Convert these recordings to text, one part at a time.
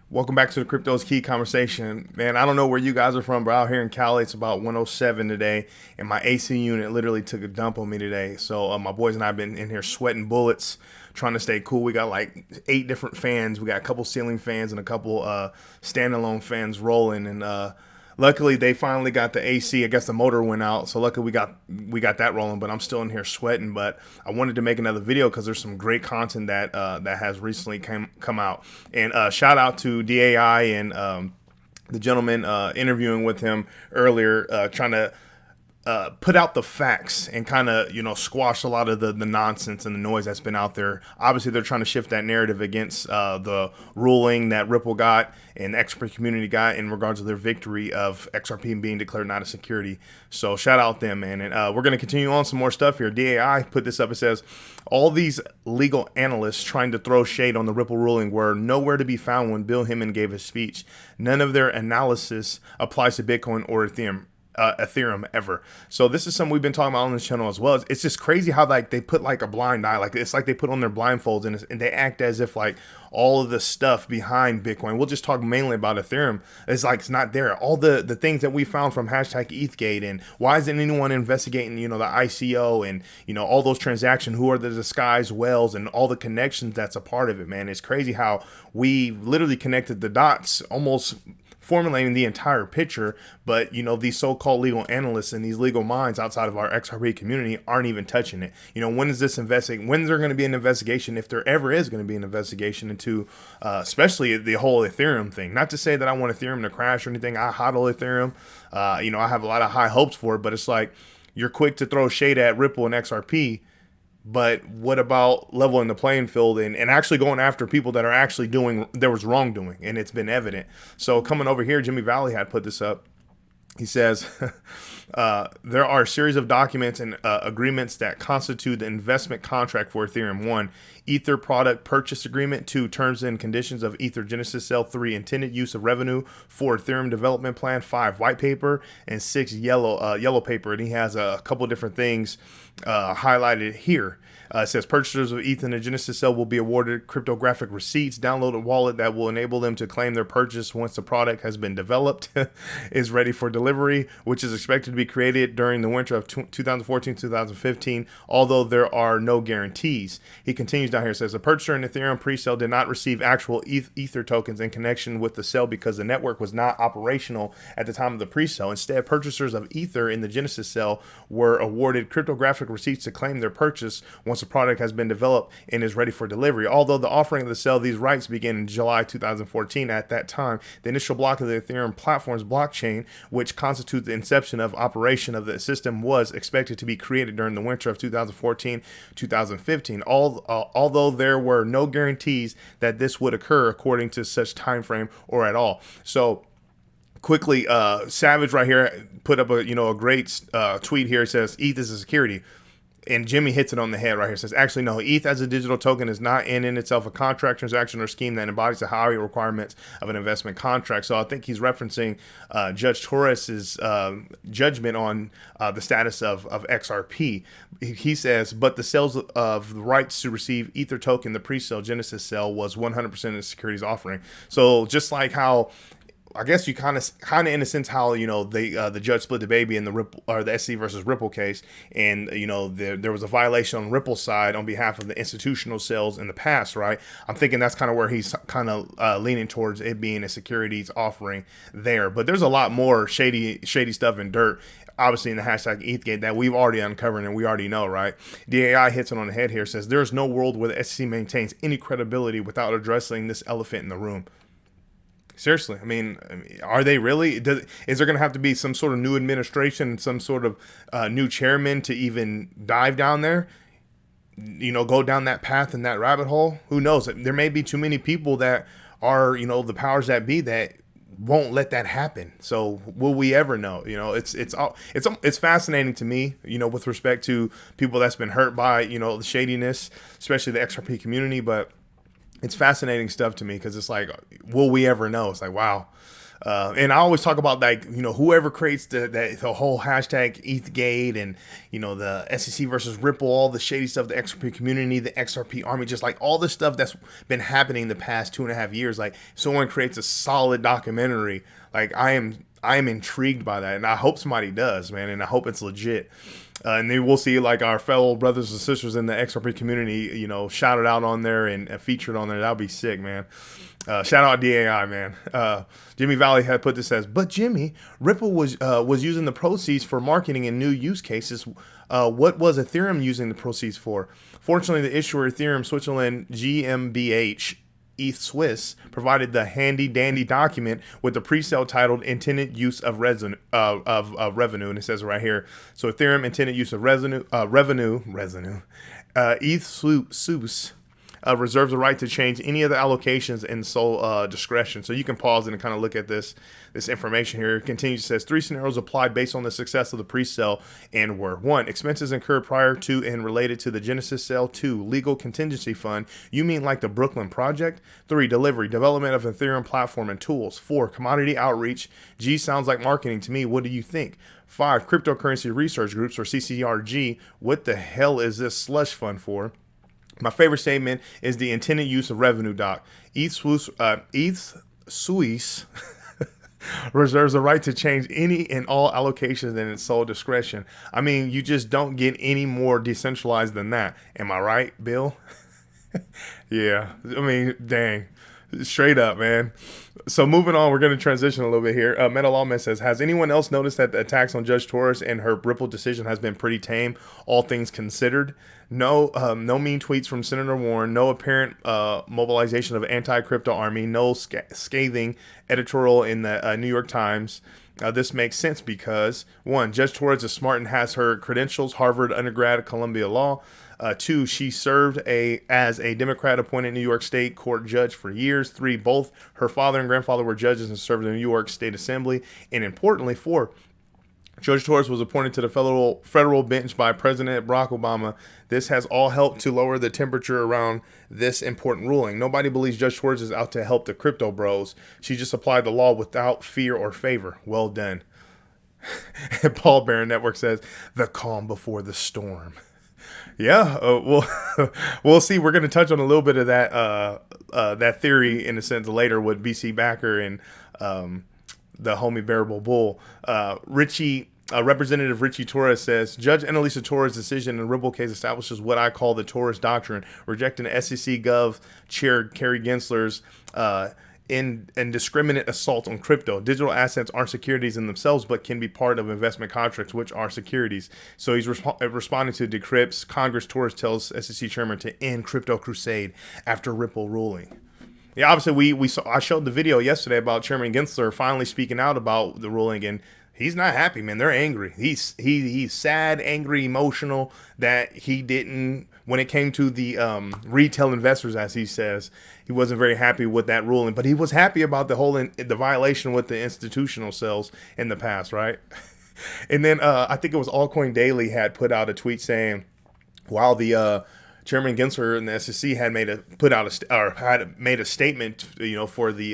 Welcome back to the Crypto's Key conversation. Man, I don't know where you guys are from, but out here in Cali, it's about 107 today, and my AC unit literally took a dump on me today. So my boys and I have been in here sweating bullets, trying to stay cool. We got like 8 different fans. We got a couple ceiling fans and a couple standalone fans rolling, and luckily they finally got the AC. I guess the motor went out, so luckily we got that rolling. But I'm still in here sweating. But I wanted to make another video because there's some great content that has recently come out. And shout out to DAI and the gentleman interviewing with him earlier, trying to put out the facts and kind of squash a lot of the nonsense and the noise that's been out there. Obviously, they're trying to shift that narrative against the ruling that Ripple got and the XRP community got in regards to their victory of XRP being declared not a security. So shout out them, man. And we're going to continue on some more stuff here. DAI put this up. It says all these legal analysts trying to throw shade on the Ripple ruling were nowhere to be found when Bill Hemmon gave his speech. None of their analysis applies to Bitcoin or Ethereum ever. So this is something we've been talking about on this channel as well. It's just crazy how like they put like a blind eye, like it's like they put on their blindfolds and they act as if like all of the stuff behind Bitcoin. We'll just talk mainly about Ethereum. It's like it's not there. All the things that we found from hashtag ETHgate and why isn't anyone investigating the ICO and all those transactions? Who are the disguised whales and all the connections that's a part of it, man? It's crazy how we literally connected the dots almost formulating the entire picture, but these so-called legal analysts and these legal minds outside of our XRP community aren't even touching it. When is this when is there going to be an investigation, if there ever is going to be an investigation into especially the whole Ethereum thing? Not to say that I want Ethereum to crash or anything. I hodl Ethereum. I have a lot of high hopes for it, but it's like you're quick to throw shade at Ripple and XRP. But what about leveling the playing field and actually going after people that are actually there was wrongdoing and it's been evident? So coming over here, Jimmy Valley had put this up. He says, there are a series of documents and agreements that constitute the investment contract for Ethereum. 1, Ether product purchase agreement. 2, terms and conditions of Ether Genesis Cell. 3, intended use of revenue. 4, Ethereum development plan. 5, white paper. And 6, yellow paper. And he has a couple different things highlighted here. It says purchasers of ETH in the Genesis Cell will be awarded cryptographic receipts, download a wallet that will enable them to claim their purchase once the product has been developed, is ready for delivery, which is expected to be created during the winter of 2014-2015, although there are no guarantees. He continues down here, says the purchaser in Ethereum pre-sale did not receive actual Ether tokens in connection with the sale because the network was not operational at the time of the pre-sale. Instead, purchasers of Ether in the Genesis Cell were awarded cryptographic receipts to claim their purchase once the product has been developed and is ready for delivery. Although the offering of the sale, these rights began in July 2014. At that time, the initial block of the Ethereum platform's blockchain, which constitutes the inception of operation of the system, was expected to be created during the winter of 2014-2015. Although there were no guarantees that this would occur according to such time frame or at all. So quickly, Savage right here put up a great tweet here. It says ETH is a security. And Jimmy hits it on the head right here. Says, actually, no, ETH as a digital token is not in itself a contract, transaction, or scheme that embodies the higher requirements of an investment contract. So I think he's referencing Judge Torres's judgment on the status of XRP. He says, but the sales of the rights to receive Ether token, the pre-sale Genesis sale, was 100% of the securities offering. So just like how I guess you kind of in a sense how the judge split the baby in the Ripple or the SC versus Ripple case, and there was a violation on Ripple's side on behalf of the institutional sales in the past, right? I'm thinking that's kind of where he's kind of leaning towards it being a securities offering there. But there's a lot more shady stuff and dirt, obviously, in the hashtag ETHgate that we've already uncovered and we already know, right? DAI hits it on the head here. Says there's no world where the SEC maintains any credibility without addressing this elephant in the room. Seriously, I mean, are they really? Is there going to have to be some sort of new administration, some sort of new chairman to even dive down there? Go down that path and that rabbit hole? Who knows? There may be too many people that are, the powers that be that won't let that happen. So will we ever know? It's fascinating to me, with respect to people that's been hurt by, the shadiness, especially the XRP community, but it's fascinating stuff to me because it's like, will we ever know? It's like, wow. And I always talk about, like, whoever creates the whole hashtag ETHgate, and the SEC versus Ripple, all the shady stuff, the XRP community, the XRP army, just like all the stuff that's been happening the past 2.5 years. Like, someone creates a solid documentary, like I am intrigued by that, and I hope somebody does, man, and I hope it's legit. And then we'll see, like, our fellow brothers and sisters in the XRP community, shouted out on there and featured on there. That'll be sick, man. Shout out DAI, man. Jimmy Valley had put this as, but Jimmy, Ripple was using the proceeds for marketing and new use cases. What was Ethereum using the proceeds for? Fortunately, the issuer Ethereum Switzerland GmbH ETH Swiss provided the handy dandy document with the pre-sale titled intended use of revenue, and it says right here. So Ethereum intended use of revenue. ETH Swiss reserves the right to change any of the allocations in sole discretion. So you can pause and kind of look at this information here. It continues, says 3 scenarios applied based on the success of the pre-sale and were: 1, expenses incurred prior to and related to the Genesis sale; 2, legal contingency fund. You mean like the Brooklyn project? 3, delivery, development of Ethereum platform and tools. 4, commodity outreach. G sounds like marketing to me. What do you think? 5, cryptocurrency research groups, or CCRG. What the hell is this slush fund for? My favorite statement is the intended use of revenue doc. ETH Swiss reserves the right to change any and all allocations in its sole discretion. I mean, you just don't get any more decentralized than that. Am I right, Bill? Yeah. I mean, dang. Straight up, man. So moving on, we're going to transition a little bit here. Metal Lawman says, has anyone else noticed that the attacks on Judge Torres and her Ripple decision has been pretty tame, all things considered? No mean tweets from Senator Warren, no apparent mobilization of anti-crypto army, no scathing editorial in the New York Times. This makes sense because, 1, Judge Torres is smart and has her credentials, Harvard undergrad, Columbia Law. 2, she served as a Democrat-appointed New York State court judge for years. 3, both her father and grandfather were judges and served in the New York State Assembly. And importantly, 4, Judge Torres was appointed to the federal bench by President Barack Obama. This has all helped to lower the temperature around this important ruling. Nobody believes Judge Torres is out to help the crypto bros. She just applied the law without fear or favor. Well done. And Paul Barron Network says, the calm before the storm. Yeah, we'll see. We're going to touch on a little bit of that theory in a sense later with BC Backer and the homie bearablebull. Representative Richie Torres says, Judge Annalisa Torres' decision in the Ripple case establishes what I call the Torres Doctrine, rejecting SEC Gov Chair Kerry Gensler's indiscriminate assault on crypto. Digital assets aren't securities in themselves, but can be part of investment contracts, which are securities. So he's responding to Decrypt's Congress. Torres tells SEC Chairman to end crypto crusade after Ripple ruling. Yeah, obviously I showed the video yesterday about Chairman Gensler finally speaking out about the ruling, and he's not happy, man. They're angry. He's sad, angry, emotional that he didn't, when it came to the retail investors, as he says, he wasn't very happy with that ruling, but he was happy about the violation with the institutional sales in the past, right? And then I think it was Altcoin Daily had put out a tweet saying, while the Chairman Gensler and the SEC had made a statement, for the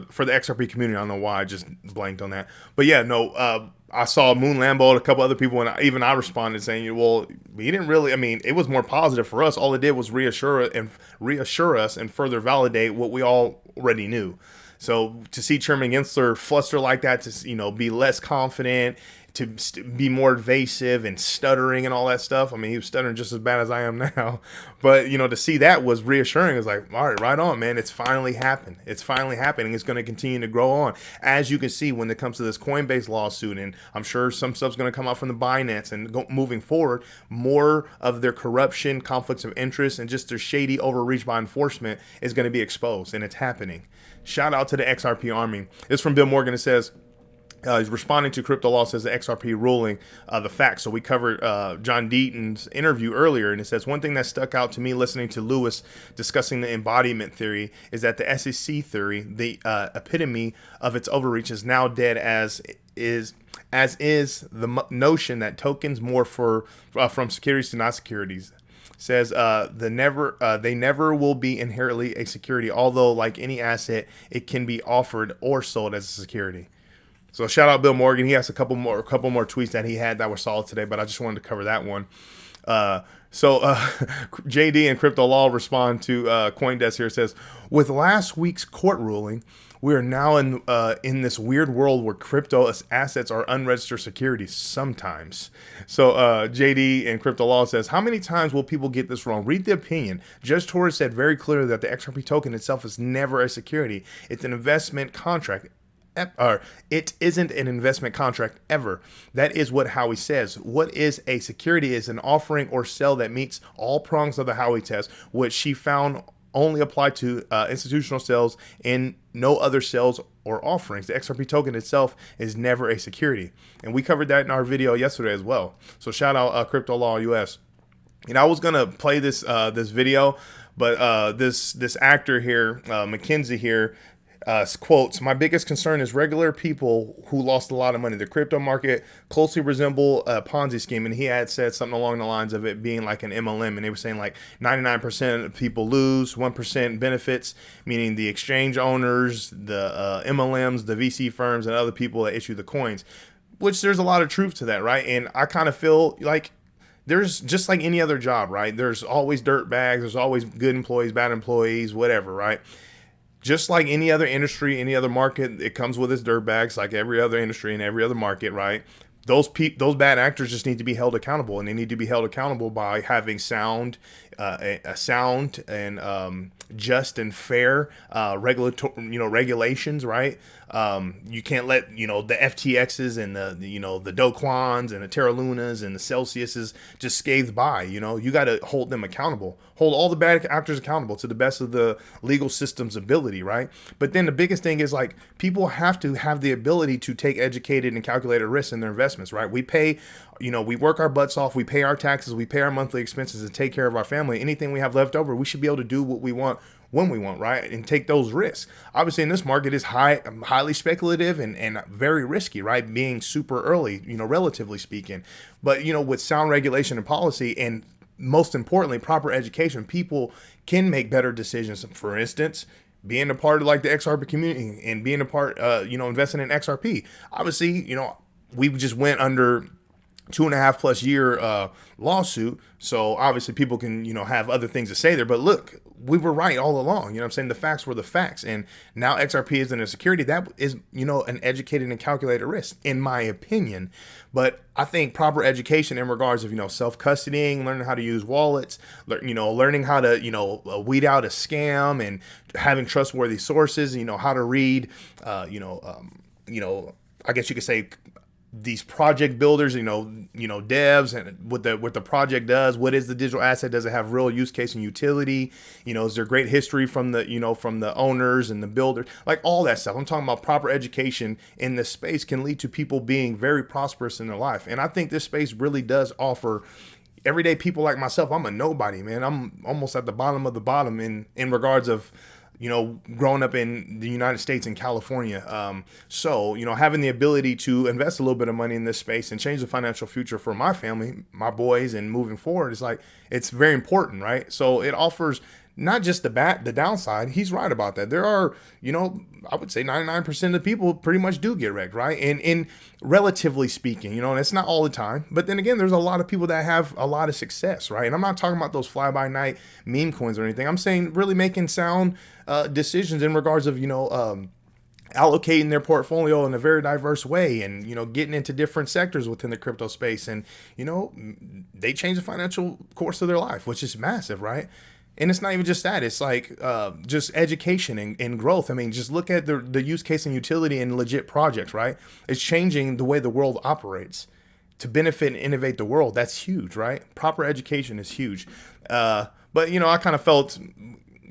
XRP community. I don't know why I just blanked on that, but yeah, no. I saw Moon Lambo and a couple other people, and I responded saying, well, he didn't really. I mean, it was more positive for us. All it did was reassure us and further validate what we already knew. So to see Chairman Gensler fluster like that, to be less confident, to be more evasive and stuttering and all that stuff. I mean, he was stuttering just as bad as I am now. But, to see that was reassuring. It's like, all right on, man. It's finally happened. It's finally happening. It's going to continue to grow on. As you can see, when it comes to this Coinbase lawsuit, and I'm sure some stuff's going to come out from the Binance, and moving forward, more of their corruption, conflicts of interest, and just their shady overreach by enforcement is going to be exposed, and it's happening. Shout out to the XRP Army. This from Bill Morgan. It says, he's responding to crypto law, says the XRP ruling, the facts. So we covered John Deaton's interview earlier, and it says, one thing that stuck out to me listening to Lewis discussing the embodiment theory is that the SEC theory, the epitome of its overreach, is now dead, as is the notion that tokens more from securities to not securities. says they never will be inherently a security, although like any asset, it can be offered or sold as a security. So shout out Bill Morgan. He has a couple more tweets that he had that were solid today, but I just wanted to cover that one. JD and Crypto Law respond to CoinDesk here. It says, with last week's court ruling, we are now in this weird world where crypto assets are unregistered securities sometimes. So JD and Crypto Law says, how many times will people get this wrong? Read the opinion. Judge Torres said very clearly that the XRP token itself is never a security. It's an investment contract. Or it isn't an investment contract ever. That is what Howey says. What is a security is an offering or sell that meets all prongs of the Howey test, which she found only apply to institutional sales and no other sales or offerings. The XRP token itself is never a security. And we covered that in our video yesterday as well. So shout out Crypto Law US. I was going to play this video, but this actor here, McKenzie here, quotes, my biggest concern is regular people who lost a lot of money. The crypto market closely resemble a Ponzi scheme. And he had said something along the lines of it being like an MLM. And they were saying like 99% of people lose, 1% benefits, meaning the exchange owners, the MLMs, the VC firms, and other people that issue the coins, which there's a lot of truth to that, right? And I kind of feel like there's just like any other job, right? There's always dirt bags. There's always good employees, bad employees, whatever, right? Just like any other industry, any other market, it comes with its dirtbags, like every other industry and every other market, right? Those bad actors just need to be held accountable, and they need to be held accountable by having sound and just and fair regulatory, regulations, right? You can't let the FTXs and the Do Kwons and the Terra Lunas and the Celsiuses just scathe by. You got to hold them accountable, hold all the bad actors accountable to the best of the legal system's ability, right? But then the biggest thing is like people have to have the ability to take educated and calculated risks in their investments, right? We pay. We work our butts off, we pay our taxes, we pay our monthly expenses and take care of our family. Anything we have left over, we should be able to do what we want when we want, right? And take those risks. Obviously, in this market is highly speculative and very risky, right? Being super early, relatively speaking. But, with sound regulation and policy and most importantly, proper education, people can make better decisions. For instance, being a part of like the XRP community and being a part, investing in XRP. Obviously, we just went under 2.5+ year lawsuit. So obviously people can, have other things to say there, but look, we were right all along. I'm saying? The facts were the facts. And now XRP isn't a security. That is, an educated and calculated risk, in my opinion. But I think proper education in regards of, self-custodying, learning how to use wallets, learning how to, weed out a scam and having trustworthy sources, how to read, I guess you could say, these project builders, devs, and what the project does. What is the digital asset? Does it have real use case and utility? Is there great history from the owners and the builders? Like all that stuff. I'm talking about proper education in this space can lead to people being very prosperous in their life. And I think this space really does offer everyday people like myself. I'm a nobody, man. I'm almost at the bottom of the bottom in regards of growing up in the United States in California. So, having the ability to invest a little bit of money in this space and change the financial future for my family, my boys, and moving forward is like, it's very important, right? So it offers not just the downside. He's right about that. There are, I would say 99% of people pretty much do get wrecked, right? And relatively speaking, and it's not all the time, but then again, there's a lot of people that have a lot of success, right? And I'm not talking about those fly by night meme coins or anything. I'm saying really making sound decisions in regards of, allocating their portfolio in a very diverse way and, getting into different sectors within the crypto space. And, they change the financial course of their life, which is massive, right? And it's not even just that. It's like just education and growth. I mean, just look at the use case and utility in legit projects, right? It's changing the way the world operates to benefit and innovate the world. That's huge, right? Proper education is huge. But, I kind of felt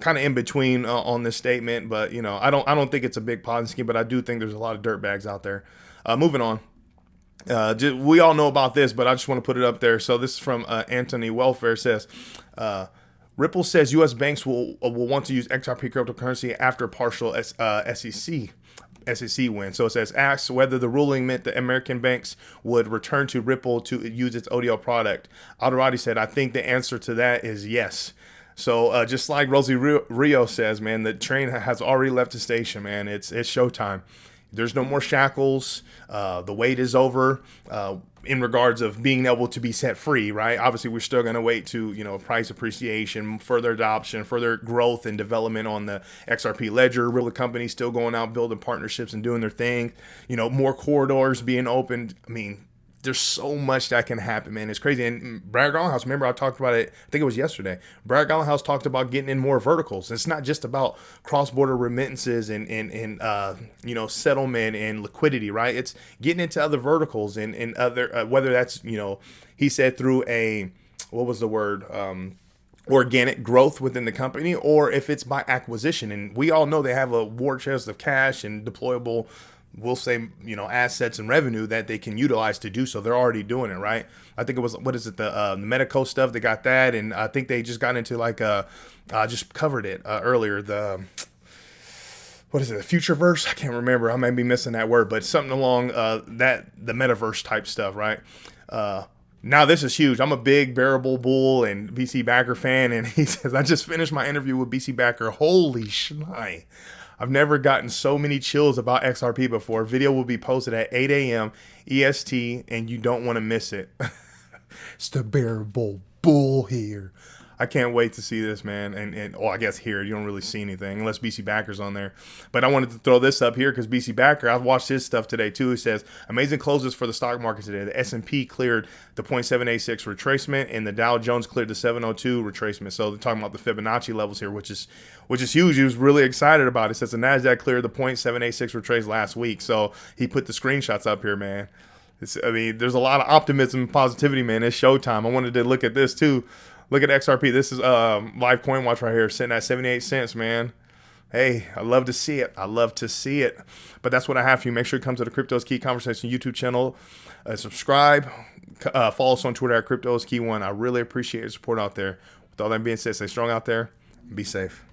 kind of in between on this statement. But, I don't think it's a big Ponzi scheme, but I do think there's a lot of dirtbags out there. Moving on. We all know about this, but I just want to put it up there. So this is from Anthony Welfare. Says, Ripple says U.S. banks will want to use XRP cryptocurrency after partial SEC SEC win. So it says, asks whether the ruling meant the American banks would return to Ripple to use its ODL product. Alderati said, I think the answer to that is yes. So just like Rosie Rio says, man, the train has already left the station, man. It's showtime. There's no more shackles. The wait is over in regards of being able to be set free, right? Obviously, we're still going to wait to, price appreciation, further adoption, further growth and development on the XRP ledger. Real companies still going out, building partnerships and doing their thing. More corridors being opened. I mean, there's so much that can happen, man. It's crazy. And Brad Garlinghouse, remember I talked about it, I think it was yesterday. Brad Garlinghouse talked about getting in more verticals. It's not just about cross-border remittances and settlement and liquidity, right? It's getting into other verticals and other, whether that's, he said through organic growth within the company, or if it's by acquisition. And we all know they have a war chest of cash and deployable, we'll say, assets and revenue that they can utilize to do so. They're already doing it, right? I think it was, the Medico stuff, they got that. And I think they just got into just covered it earlier, the Futureverse? I can't remember. I may be missing that word, but something along the metaverse type stuff, right? Now this is huge. I'm a big bearablebull and BC Backer fan. And he says, I just finished my interview with BC Backer. Holy schneid. I've never gotten so many chills about XRP before. Video will be posted at 8 a.m. EST, and you don't want to miss it. It's the bearable bull here. I can't wait to see this, man. And I guess here, you don't really see anything unless BC Backer's on there. But I wanted to throw this up here because BC Backer, I've watched his stuff today too. He says, amazing closes for the stock market today. The S&P cleared the 0.786 retracement and the Dow Jones cleared the 702 retracement. So they're talking about the Fibonacci levels here, which is huge. He was really excited about it. It says the NASDAQ cleared the 0.786 retrace last week. So he put the screenshots up here, man. There's a lot of optimism and positivity, man. It's showtime. I wanted to look at this too. Look at XRP. This is live coin watch right here, sitting at 78 cents, man. Hey, I love to see it. But that's what I have for you. Make sure you come to the Crypto is Key Conversation YouTube channel. Subscribe. Follow us on Twitter at Crypto is Key 1. I really appreciate your support out there. With all that being said, stay strong out there. Be safe.